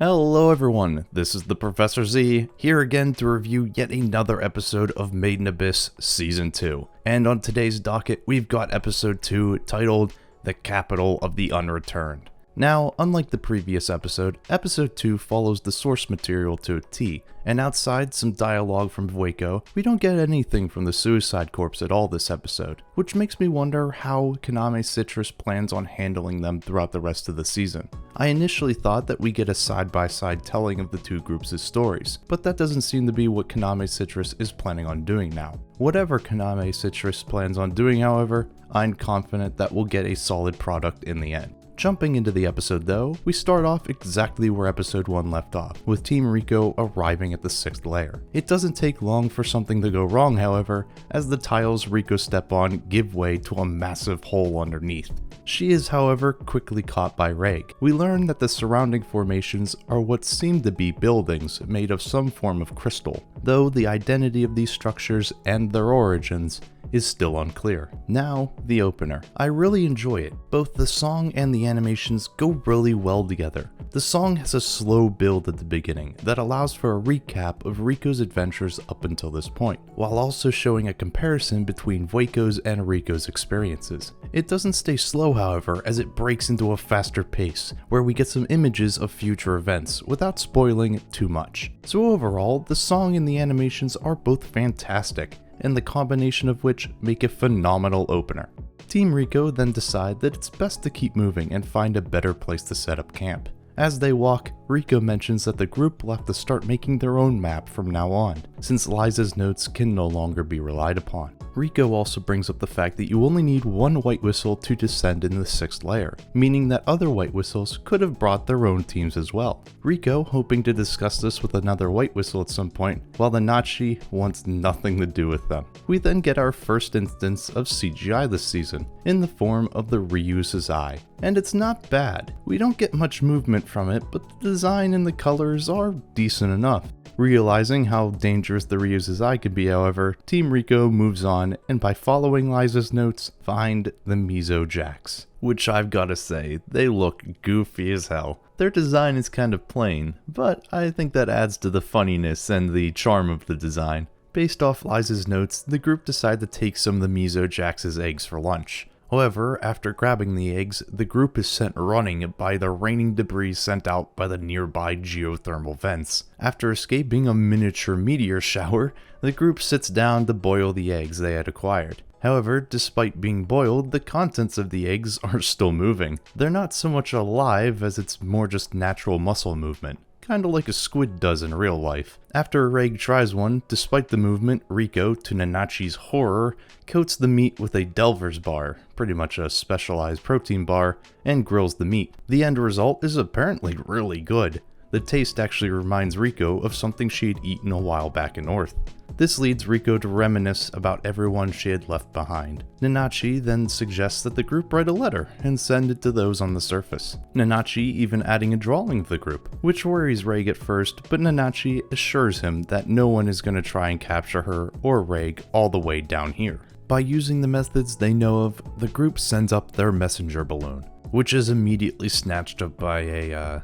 Hello everyone, this is the Professor Z, here again to review yet another episode of Made in Abyss Season 2. And on today's docket, we've got Episode 2 titled The Capital of the Unreturned. Now, unlike the previous episode, Episode 2 follows the source material to a T, and outside some dialogue from Vueko, we don't get anything from the Suicide Corps at all this episode, which makes me wonder how Konami Citrus plans on handling them throughout the rest of the season. I initially thought that we get a side-by-side telling of the two groups' stories, but that doesn't seem to be what Konami Citrus is planning on doing now. Whatever Konami Citrus plans on doing, however, I'm confident that we'll get a solid product in the end. Jumping into the episode though, we start off exactly where episode 1 left off, with Team Rico arriving at the 6th layer. It doesn't take long for something to go wrong, however, as the tiles Rico step on give way to a massive hole underneath. She is, however, quickly caught by Reg. We learn that the surrounding formations are what seem to be buildings made of some form of crystal, though the identity of these structures and their origins is still unclear. Now, the opener. I really enjoy it. Both the song and the animations go really well together. The song has a slow build at the beginning that allows for a recap of Rico's adventures up until this point, while also showing a comparison between Vueko's and Rico's experiences. It doesn't stay slow, however, as it breaks into a faster pace, where we get some images of future events without spoiling too much. So overall, the song and the animations are both fantastic, and the combination of which make a phenomenal opener. Team Rico then decide that it's best to keep moving and find a better place to set up camp. As they walk, Rico mentions that the group will have to start making their own map from now on, since Liza's notes can no longer be relied upon. Rico also brings up the fact that you only need one white whistle to descend in the 6th layer, meaning that other white whistles could have brought their own teams as well. Rico hoping to discuss this with another white whistle at some point, while the Nachi wants nothing to do with them. We then get our first instance of CGI this season, in the form of the Ryu's eye. And it's not bad. We don't get much movement from it, but the design and the colors are decent enough. Realizing how dangerous the Ryu's eye can be, however, Team Rico moves on and by following Liza's notes, find the Mizo Jacks, which I've gotta say, they look goofy as hell. Their design is kind of plain, but I think that adds to the funniness and the charm of the design. Based off Liza's notes, the group decide to take some of the Mizo Jacks' eggs for lunch. However, after grabbing the eggs, the group is sent running by the raining debris sent out by the nearby geothermal vents. After escaping a miniature meteor shower, the group sits down to boil the eggs they had acquired. However, despite being boiled, the contents of the eggs are still moving. They're not so much alive as it's more just natural muscle movement, kinda like a squid does in real life. After Reg tries one, despite the movement, Rico, to Nanachi's horror, coats the meat with a Delver's bar, pretty much a specialized protein bar, and grills the meat. The end result is apparently really good. The taste actually reminds Rico of something she had eaten a while back in North. This leads Rico to reminisce about everyone she had left behind. Nanachi then suggests that the group write a letter and send it to those on the surface. Nanachi even adding a drawing of the group, which worries Reg at first, but Nanachi assures him that no one is going to try and capture her or Reg all the way down here. By using the methods they know of, the group sends up their messenger balloon, which is immediately snatched up by a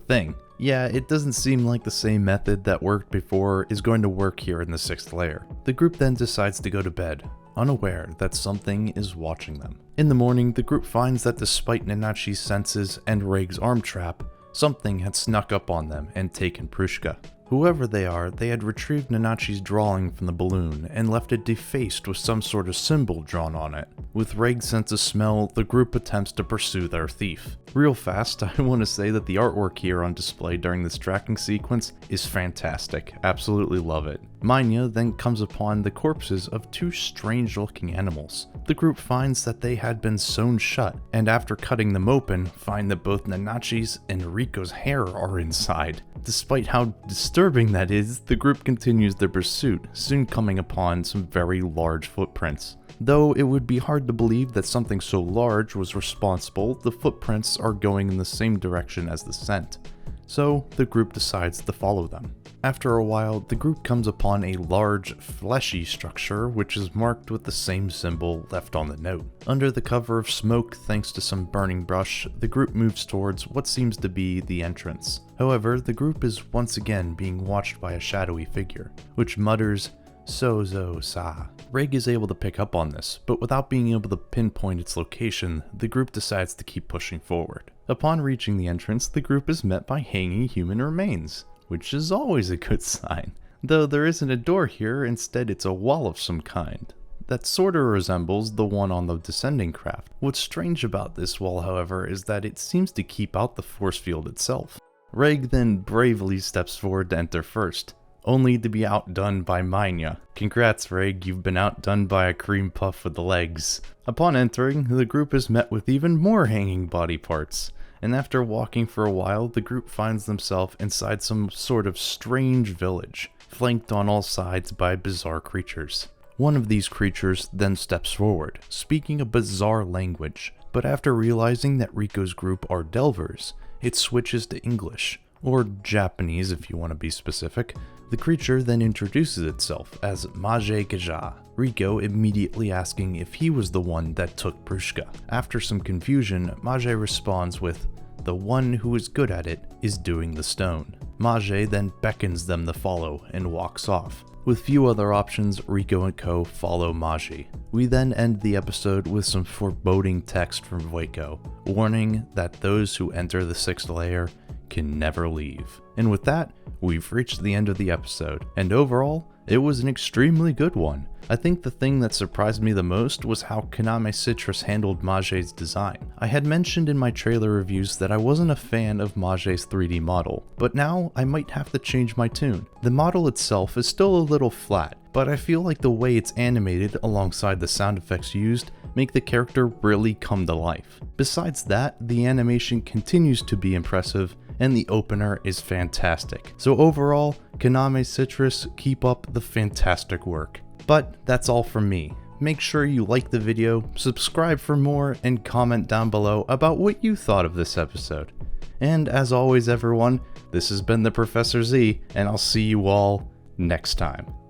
thing. Yeah, it doesn't seem like the same method that worked before is going to work here in the 6th layer. The group then decides to go to bed, unaware that something is watching them. In the morning, the group finds that despite Nanachi's senses and Reg's arm trap, something had snuck up on them and taken Prushka. Whoever they are, they had retrieved Nanachi's drawing from the balloon and left it defaced with some sort of symbol drawn on it. With Reg's sense of smell, the group attempts to pursue their thief. Real fast, I want to say that the artwork here on display during this tracking sequence is fantastic. Absolutely love it. Manya then comes upon the corpses of two strange looking animals. The group finds that they had been sewn shut, and after cutting them open, find that both Nanachi's and Rico's hair are inside. Despite how disturbing that is, the group continues their pursuit, soon coming upon some very large footprints. Though it would be hard to believe that something so large was responsible, the footprints are going in the same direction as the scent. So the group decides to follow them. After a while, the group comes upon a large, fleshy structure which is marked with the same symbol left on the note. Under the cover of smoke, thanks to some burning brush, the group moves towards what seems to be the entrance. However, the group is once again being watched by a shadowy figure, which mutters, "Sozo sa." Reg is able to pick up on this, but without being able to pinpoint its location, the group decides to keep pushing forward. Upon reaching the entrance, the group is met by hanging human remains, which is always a good sign. Though there isn't a door here, instead it's a wall of some kind that sorta resembles the one on the descending craft. What's strange about this wall, however, is that it seems to keep out the force field itself. Reg then bravely steps forward to enter first, only to be outdone by Manya. Congrats, Reg, you've been outdone by a cream puff with the legs. Upon entering, the group is met with even more hanging body parts, and after walking for a while, the group finds themselves inside some sort of strange village, flanked on all sides by bizarre creatures. One of these creatures then steps forward, speaking a bizarre language, but after realizing that Rico's group are Delvers, it switches to English, or Japanese if you want to be specific. The creature then introduces itself as Maje Gaja, Rico immediately asking if he was the one that took Prushka. After some confusion, Maje responds with, "The one who is good at it is doing the stone." Maje then beckons them to follow and walks off. With few other options, Rico and co follow Maji. We then end the episode with some foreboding text from Waco, warning that those who enter the 6th layer can never leave. And with that, we've reached the end of the episode, and overall, it was an extremely good one. I think the thing that surprised me the most was how Kaname Citrus handled Maje's design. I had mentioned in my trailer reviews that I wasn't a fan of Maje's 3D model, but now I might have to change my tune. The model itself is still a little flat, but I feel like the way it's animated alongside the sound effects used make the character really come to life. Besides that, the animation continues to be impressive, and the opener is fantastic. So overall, Kaname Citrus, keep up the fantastic work. But that's all from me. Make sure you like the video, subscribe for more, and comment down below about what you thought of this episode. And as always everyone, this has been the Professor Z, and I'll see you all next time.